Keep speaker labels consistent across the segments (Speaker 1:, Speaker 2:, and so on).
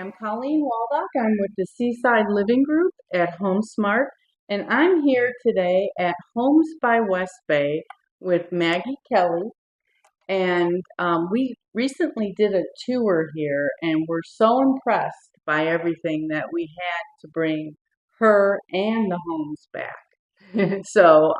Speaker 1: I'm Colleen Waldoch. I'm with the Seaside Living Group at HomeSmart, and I'm here today at Homes by WestBay with Maggie Kelly. And we recently did a tour here, and we're so impressed by everything that we had to bring her and the homes back. So,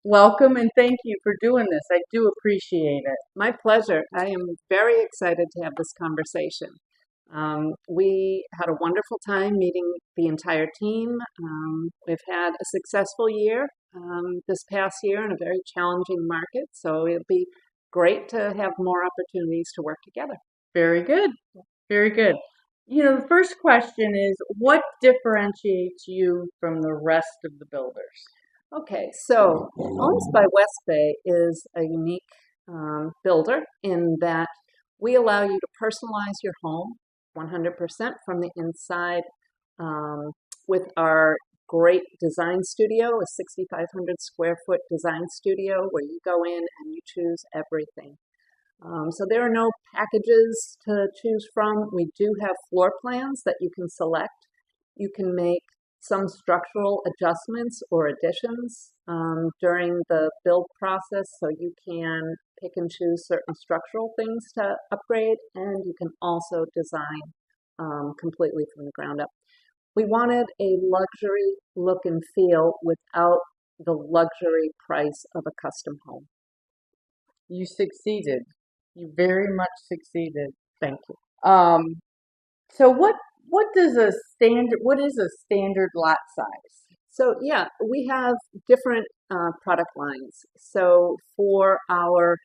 Speaker 1: welcome and thank you for doing this. I do appreciate it.
Speaker 2: My pleasure. I am very excited to have this conversation. We had a wonderful time meeting the entire team. We've had a successful year this past year in a very challenging market, so it'll be great to have more opportunities to work together.
Speaker 1: Very good. Very good. The first question is, what differentiates you from the rest of the builders?
Speaker 2: Okay, so Homes by WestBay is a unique builder in that we allow you to personalize your home 100% from the inside with our great design studio, a 6,500 square foot design studio where you go in and you choose everything. So there are no packages to choose from. We do have floor plans that you can select. You can make some structural adjustments or additions during the build process, so you can pick and choose certain structural things to upgrade, and you can also design completely from the ground up. We wanted a luxury look and feel without the luxury price of a custom home.
Speaker 1: You succeeded. You very much succeeded.
Speaker 2: Thank you.
Speaker 1: So what is a standard lot size?
Speaker 2: So yeah, we have different product lines. So for our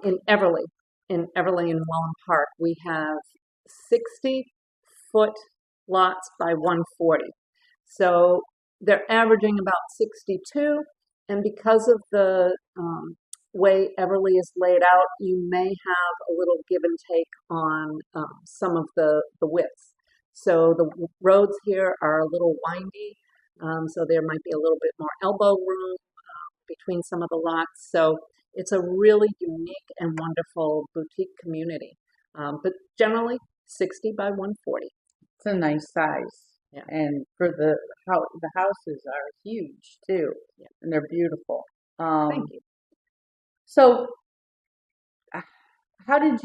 Speaker 2: in Everly and Welland Park, we have 60-foot lots by 140. So they're averaging about 62, and because of the way Everly is laid out, you may have a little give and take on some of the widths. So the roads here are a little windy, so there might be a little bit more elbow room between some of the lots. So it's a really unique and wonderful boutique community, but generally 60 by 140.
Speaker 1: It's a nice size.
Speaker 2: Yeah.
Speaker 1: And for the houses are huge too.
Speaker 2: Yeah.
Speaker 1: And they're beautiful.
Speaker 2: Thank you.
Speaker 1: So how did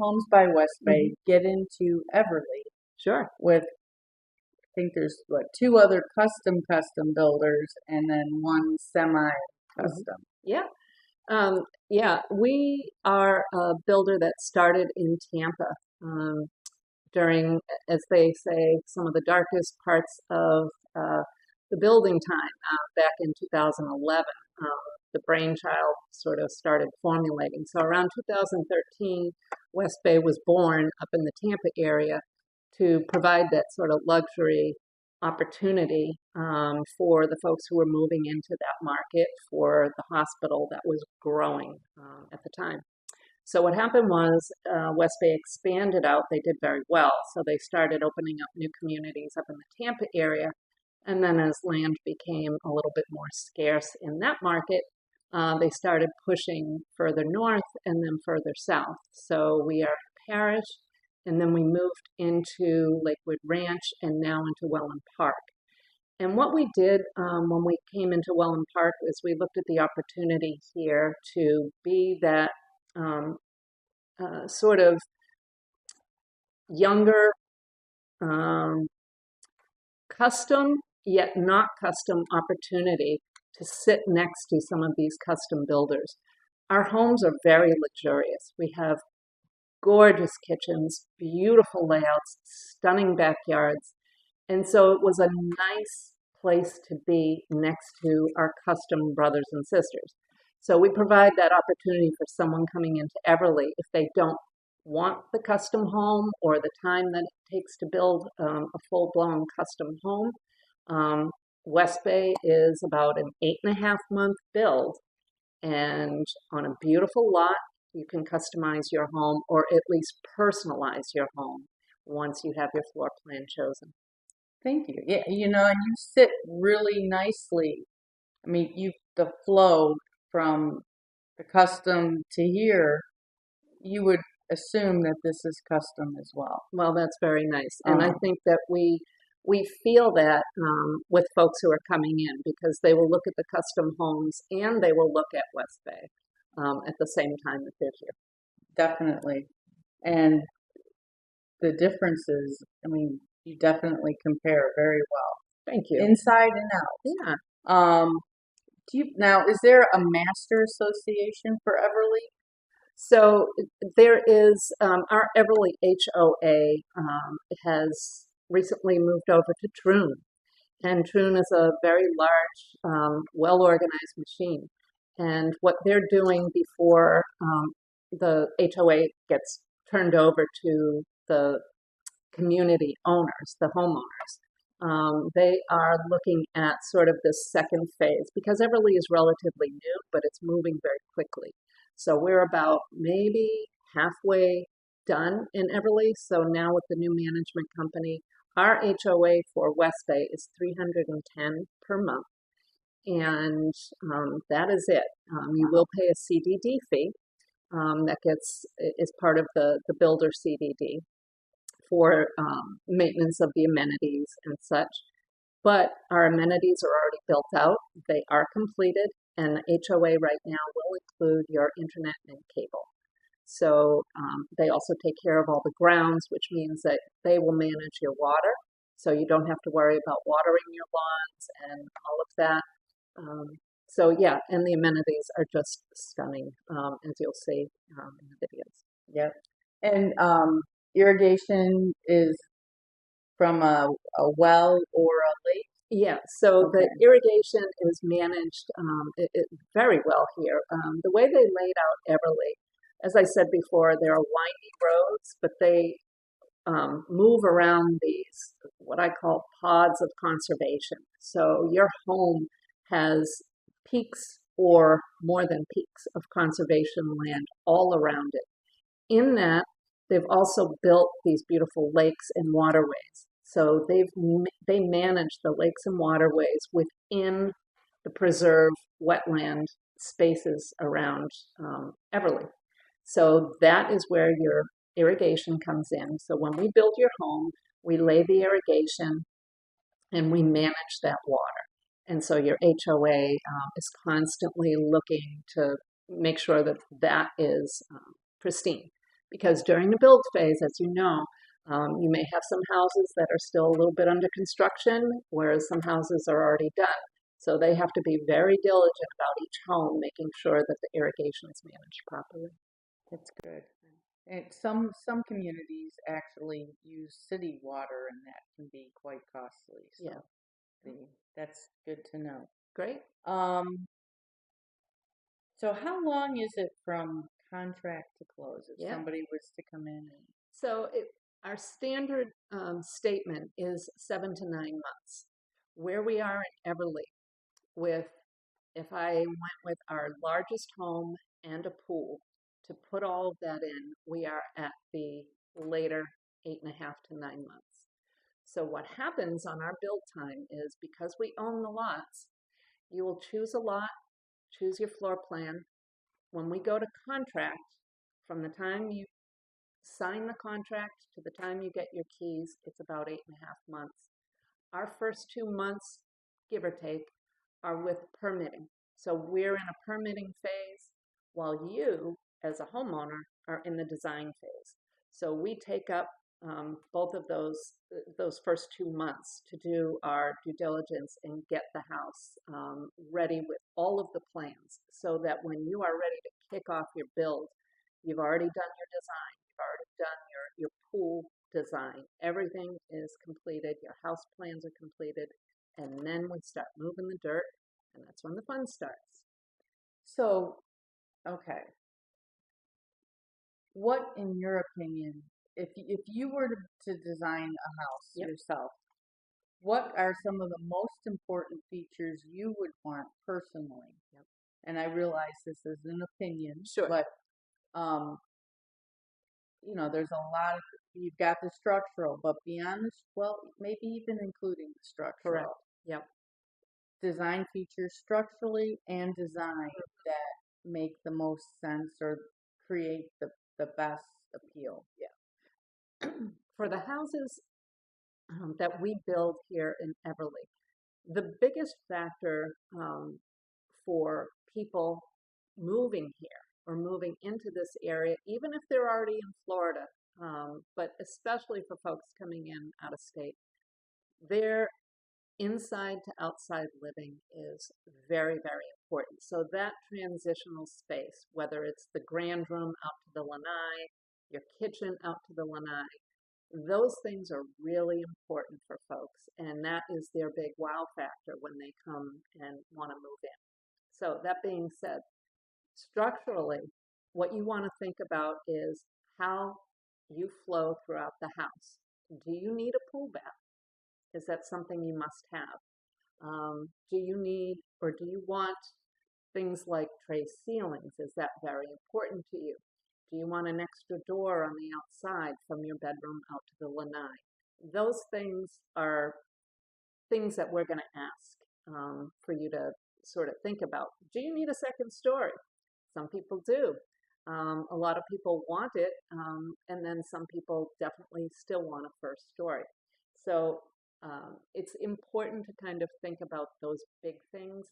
Speaker 1: Homes by WestBay get into Everly?
Speaker 2: Sure.
Speaker 1: With, I think there's two other custom builders and then one semi-custom.
Speaker 2: Yeah. Yeah, we are a builder that started in Tampa during, as they say, some of the darkest parts of the building time back in 2011. The brainchild sort of started formulating. So around 2013, WestBay was born up in the Tampa area to provide that sort of luxury opportunity for the folks who were moving into that market for the hospital that was growing at the time. So what happened was WestBay expanded out. They did very well. So they started opening up new communities up in the Tampa area. And then as land became a little bit more scarce in that market, they started pushing further north and then further south. So we are Parish, and then we moved into Lakewood Ranch and now into Welland Park. And what we did when we came into Welland Park is we looked at the opportunity here to be that sort of younger, custom yet not custom opportunity to sit next to some of these custom builders. Our homes are very luxurious. We have gorgeous kitchens, beautiful layouts, stunning backyards. And so it was a nice place to be next to our custom brothers and sisters. So we provide that opportunity for someone coming into Everly if they don't want the custom home or the time that it takes to build a full-blown custom home. WestBay is about an 8.5-month build, and on a beautiful lot, you can customize your home or at least personalize your home once you have your floor plan chosen.
Speaker 1: Thank you. Yeah, and you sit really nicely. I mean, the flow from the custom to here, you would assume that this is custom as well.
Speaker 2: Well, that's very nice. And I
Speaker 1: Um,
Speaker 2: think that we feel that with folks who are coming in because they will look at the custom homes and they will look at West Bay at the same time that they're here.
Speaker 1: Definitely. And the differences, I mean, you definitely compare very well,
Speaker 2: Thank you.
Speaker 1: inside and out.
Speaker 2: Yeah.
Speaker 1: Now, is there a master association for Everly?
Speaker 2: So there is our Everly HOA has recently moved over to Troon. And Troon is a very large, well-organized machine. And what they're doing before the HOA gets turned over to the community owners, the homeowners, they are looking at sort of this second phase because Everly is relatively new, but it's moving very quickly. So we're about maybe halfway done in Everly. So now with the new management company, our HOA for West Bay is 310 per month, and that is it. You will pay a CDD fee that is part of the builder CDD for maintenance of the amenities and such. But our amenities are already built out, they are completed, and the HOA right now will include your internet and cable. So they also take care of all the grounds, which means that they will manage your water. So you don't have to worry about watering your lawns and all of that. So yeah, and the amenities are just stunning, as you'll see in the videos.
Speaker 1: Yep. And irrigation is from a well or a lake?
Speaker 2: Yeah, so the
Speaker 1: Okay.
Speaker 2: irrigation is managed very well here. The way they laid out Everly, as I said before, there are windy roads, but they move around these, what I call pods of conservation. So your home has peaks or more than peaks of conservation land all around it. In that, they've also built these beautiful lakes and waterways. So they manage the lakes and waterways within the preserved wetland spaces around Everly. So that is where your irrigation comes in. So when we build your home, we lay the irrigation and we manage that water. And so your HOA is constantly looking to make sure that that is pristine. Because during the build phase, as you know, you may have some houses that are still a little bit under construction, whereas some houses are already done. So they have to be very diligent about each home, making sure that the irrigation is managed properly.
Speaker 1: That's good. And some communities actually use city water, and that can be quite costly. So
Speaker 2: Yeah,
Speaker 1: that's good to know.
Speaker 2: great.
Speaker 1: So how long is it from contract to close if
Speaker 2: Yeah.
Speaker 1: somebody was to come in and
Speaker 2: So our standard statement is 7 to 9 months. Where we are in Everly, with if I went with our largest home and a pool to put all of that in, we are at the later 8.5 to 9 months. So what happens on our build time is because we own the lots, you will choose a lot, choose your floor plan. When we go to contract, from the time you sign the contract to the time you get your keys, it's about 8.5 months. Our first 2 months, give or take, are with permitting. So we're in a permitting phase while you, as a homeowner, are in the design phase. So we take up both of those first 2 months to do our due diligence and get the house ready with all of the plans so that when you are ready to kick off your build, you've already done your design, you've already done your pool design. Everything is completed, your house plans are completed, and then we start moving the dirt, and that's when the fun starts.
Speaker 1: so okay. What, in your opinion, if you were to design a house
Speaker 2: Yep.
Speaker 1: yourself, what are some of the most important features you would want personally?
Speaker 2: Yep.
Speaker 1: And I realize this is an opinion,
Speaker 2: Sure.
Speaker 1: but um, there's a lot of you've got the structural, but beyond this, well, maybe even including the
Speaker 2: Correct.
Speaker 1: structural
Speaker 2: Yep.
Speaker 1: design features structurally and design that make the most sense or create the best appeal.
Speaker 2: For the houses that we build here in Everly, the biggest factor for people moving here or moving into this area, even if they're already in Florida, but especially for folks coming in out of state, their inside to outside living is very, very important. So that transitional space, whether it's the grand room out to the lanai, your kitchen out to the lanai, those things are really important for folks, and that is their big wow factor when they come and want to move in. So that being said, structurally, what you want to think about is how you flow throughout the house. Do you need a pool bath? Is that something you must have? Do you need or do you want things like tray ceilings? Is that very important to you? Do you want an extra door on the outside from your bedroom out to the lanai? Those things are things that we're going to ask for you to sort of think about. Do you need a second story? Some people do. A lot of people want it, and then some people definitely still want a first story. So it's important to kind of think about those big things.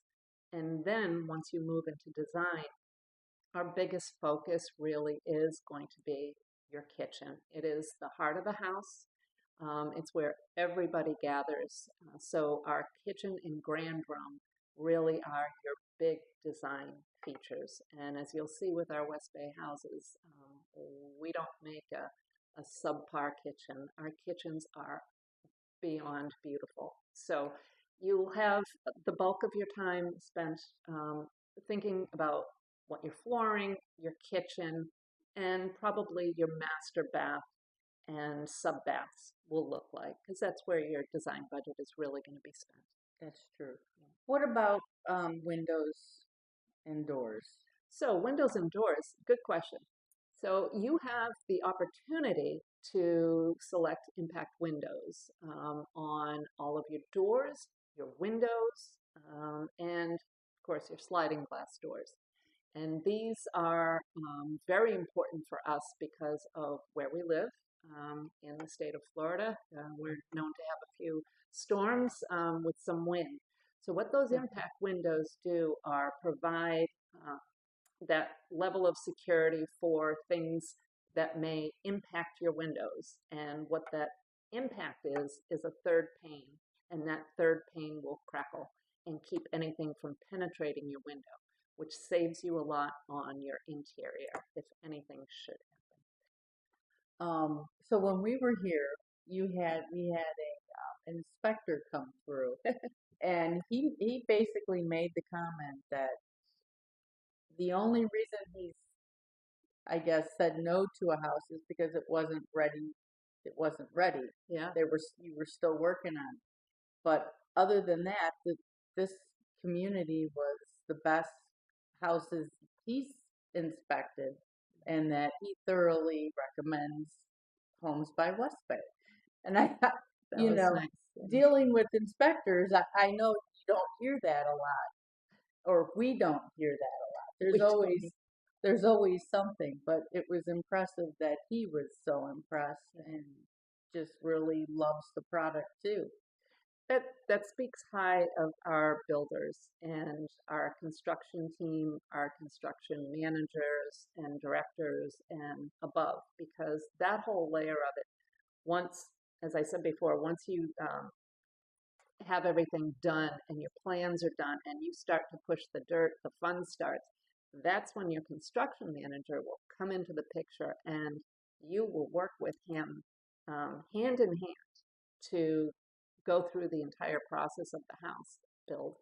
Speaker 2: And then once you move into design, our biggest focus really is going to be your kitchen. It is the heart of the house. It's where everybody gathers. So our kitchen and grand room really are your big design features. And as you'll see with our West Bay houses, we don't make a subpar kitchen. Our kitchens are beyond beautiful. So you'll have the bulk of your time spent thinking about what your flooring, your kitchen, and probably your master bath and sub baths will look like, because that's where your design budget is really going to be spent.
Speaker 1: That's true. What about windows and doors?
Speaker 2: So windows and doors, good question. So you have the opportunity to select impact windows on all of your doors, your windows, and of course your sliding glass doors. And these are very important for us because of where we live in the state of Florida. We're known to have a few storms with some wind. So what those impact windows do are provide that level of security for things that may impact your windows. And what that impact is a third pane, and that third pane will crackle and keep anything from penetrating your window, which saves you a lot on your interior if anything should happen.
Speaker 1: So when we were here, we had a an inspector come through, and he basically made the comment that the only reason he's, I guess, said no to a house is because it wasn't ready. It wasn't ready.
Speaker 2: Yeah.
Speaker 1: You were still working on it. But other than that, this community was the best houses he's inspected, and that he thoroughly recommends Homes by WestBay. And I,
Speaker 2: That was nice.
Speaker 1: dealing with inspectors, I know you don't hear that a lot, or we don't hear that a lot. There's always something, but it was impressive that he was so impressed and just really loves the product too.
Speaker 2: That speaks high of our builders and our construction team, our construction managers and directors and above, because that whole layer of it, once, as I said before, once you have everything done and your plans are done and you start to push the dirt, the fun starts. That's when your construction manager will come into the picture, and you will work with him hand in hand to go through the entire process of the house build.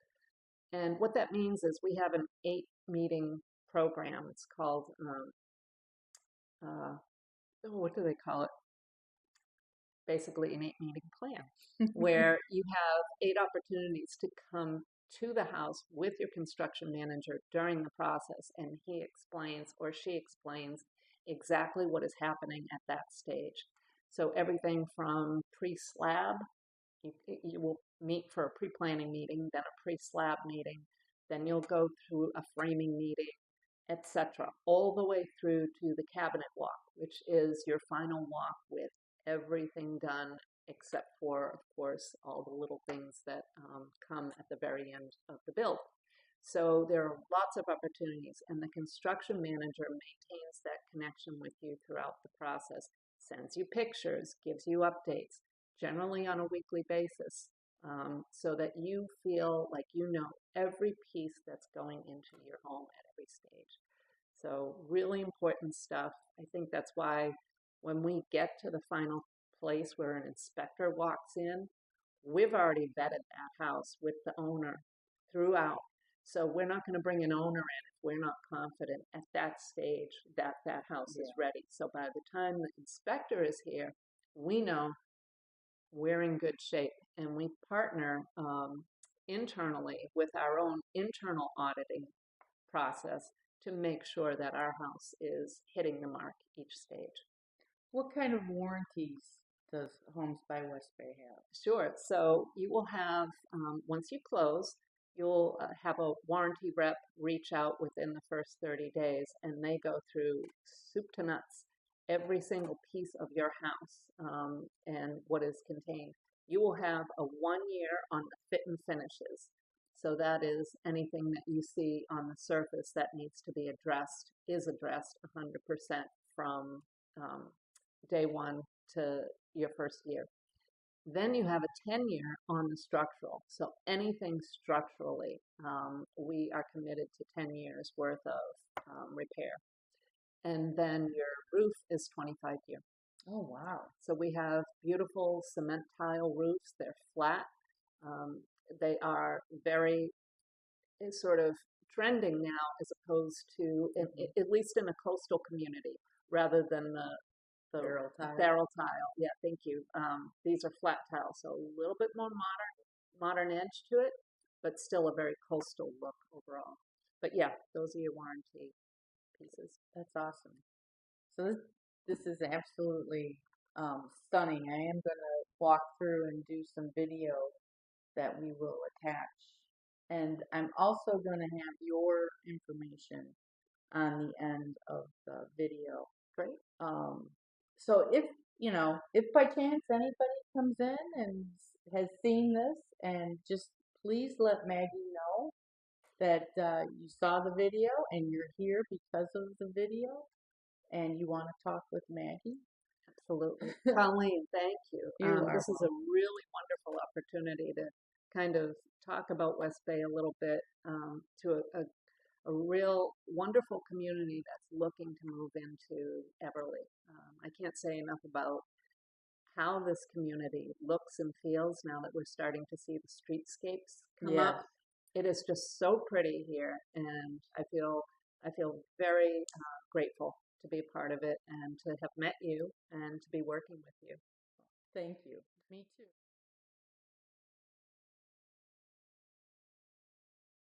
Speaker 2: And what that means is we have an 8-meeting program. It's called, what do they call it? Basically an 8-meeting plan, where you have 8 opportunities to come to the house with your construction manager during the process, and he explains or she explains exactly what is happening at that stage. So everything from pre-slab, you will meet for a pre-planning meeting, then a pre-slab meeting, then you'll go through a framing meeting, etc., all the way through to the cabinet walk, which is your final walk with everything done except for, of course, all the little things that come at the very end of the build. So there are lots of opportunities, and the construction manager maintains that connection with you throughout the process, sends you pictures, gives you updates, generally on a weekly basis, so that you feel like you know every piece that's going into your home at every stage. So really important stuff. I think that's why when we get to the final place where an inspector walks in, we've already vetted that house with the owner throughout. So we're not going to bring an owner in if we're not confident at that stage that that house is ready. So by the time the inspector is here, we know we're in good shape, and we partner internally with our own internal auditing process to make sure that our house is hitting the mark each stage.
Speaker 1: What kind of warranties does Homes by WestBay have?
Speaker 2: Sure. So you will have, once you close, you'll have a warranty rep reach out within the first 30 days, and they go through soup to nuts every single piece of your house and what is contained. You will have a 1 year on the fit and finishes. So that is anything that you see on the surface that needs to be addressed is addressed 100% from day one to your first year. Then you have a 10-year on the structural. So anything structurally, we are committed to 10 years worth of repair. And then your roof is 25 year.
Speaker 1: Oh, wow.
Speaker 2: So we have beautiful cement tile roofs. They're flat. They are very sort of trending now as opposed to, at least in a coastal community, rather than the
Speaker 1: Barrel tile.
Speaker 2: barrel tile. Yeah, thank you. These are flat tiles, so a little bit more modern edge to it, but still a very coastal look overall. But yeah, those are your warranty pieces.
Speaker 1: That's awesome. So this is absolutely stunning. I am going to walk through and do some video that we will attach. And I'm also going to have your information on the end of the video.
Speaker 2: Great.
Speaker 1: So if by chance anybody comes in and has seen this, and just please let Maggie know that you saw the video and you're here because of the video and you want to talk with Maggie.
Speaker 2: Absolutely. Colleen, thank you. This is a really wonderful opportunity to kind of talk about West Bay a little bit to a real wonderful community that's looking to move into Everly. I can't say enough about how this community looks and feels now that we're starting to see the streetscapes come up. It is just so pretty here, and I feel very grateful to be a part of it and to have met you and to be working with you.
Speaker 1: Thank you. Me too.